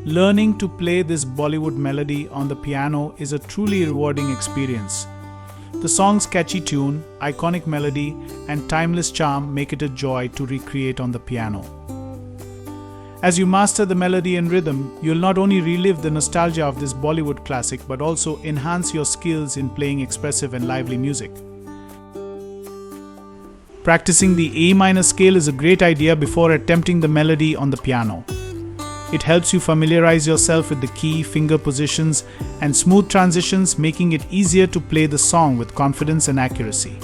Learning to play this Bollywood melody on the piano is a truly rewarding experience. The song's catchy tune, iconic melody, and timeless charm make it a joy to recreate on the piano. As you master the melody and rhythm, you'll not only relive the nostalgia of this Bollywood classic but also enhance your skills in playing expressive and lively music. Practicing the A minor scale is a great idea before attempting the melody on the piano. It helps you familiarize yourself with the key, finger positions, and smooth transitions, making it easier to play the song with confidence and accuracy.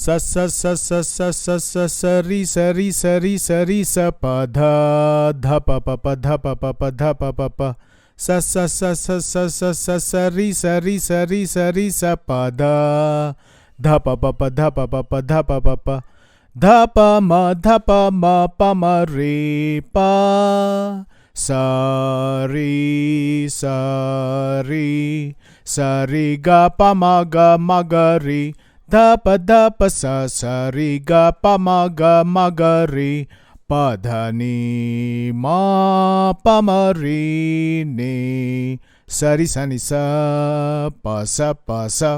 Sa sa sa sa sa sa sa sa ri sa ri sa ri sa ri sa pa dha dha pa pa pa dha pa pa pa dha pa pa pa sa sa sa sa sa sa sa sa ri sa ri sa ri sa ri sa pa dha dha pa pa pa dha pa pa pa dha pa pa pa dha pa ma re pa sa ri ga ma ga ri dha pa sa sa ri ga ma ga ri pa dha ni ma ri ni sa ri sa ni sa pa sa.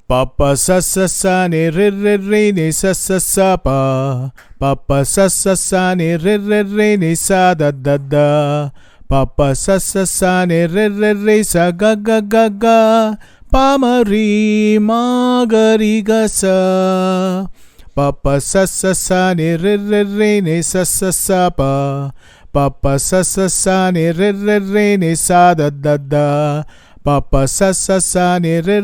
Papa sa sa sa ni re ni sa sa sa pa. Papa sa sa sa ni re ni sa da da da. Papa sa sa sa ni re sa ga ga ga ga. Pa ma ga ri ga sa. Papa sa sa sa ni re ni sa sa sa pa. Papa sa sa sa ni re ni sa da da da. Papa sa sa sa ni re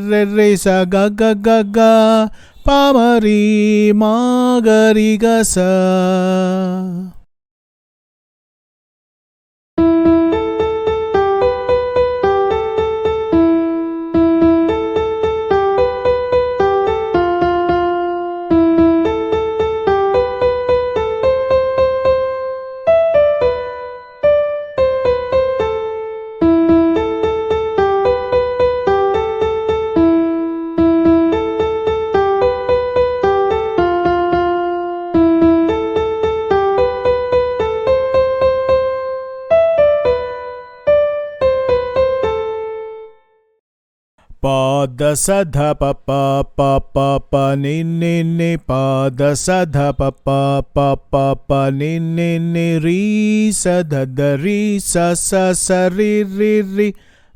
sa ga ga ga ga pa ma ga ri ga sa. Pa da sa dha pa pa pa pa pa ni pa da sa dha pa pa pa pa pa ni ri sa dha da ri sa sa sa ri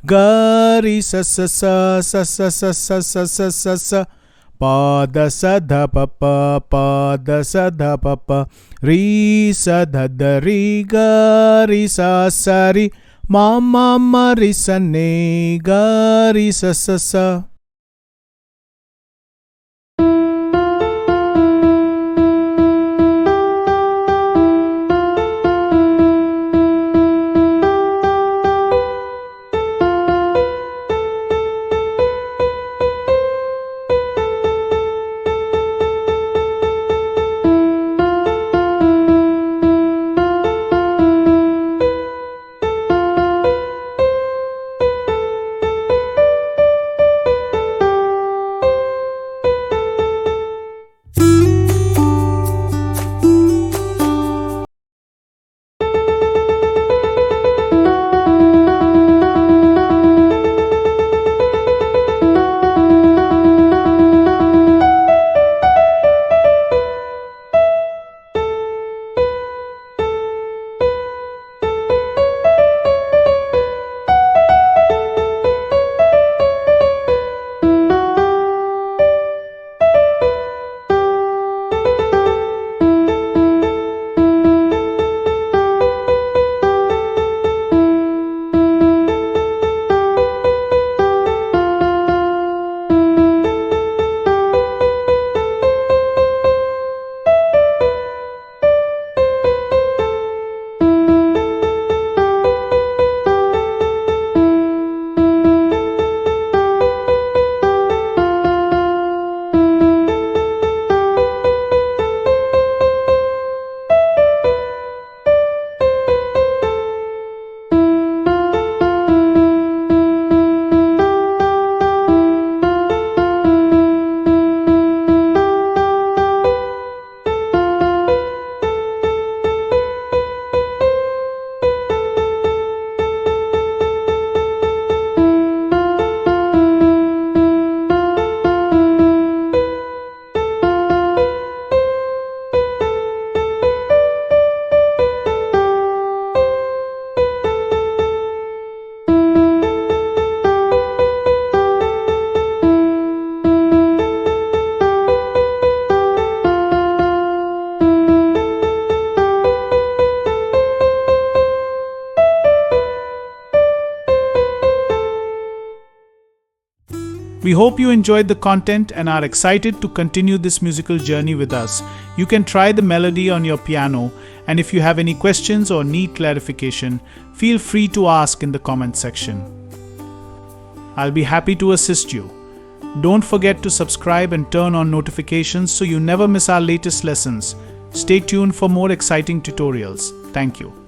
ga ri sa sa sa sa sa sa sa sa sa sa sa pa da sa dha pa pa da sa dha pa pa ri sa dha da ri ga ri sa sa ri ma ri sa ne ga ri sa sa sa. We hope you enjoyed the content and are excited to continue this musical journey with us. You can try the melody on your piano, and if you have any questions or need clarification, feel free to ask in the comment section. I'll be happy to assist you. Don't forget to subscribe and turn on notifications so you never miss our latest lessons. Stay tuned for more exciting tutorials. Thank you.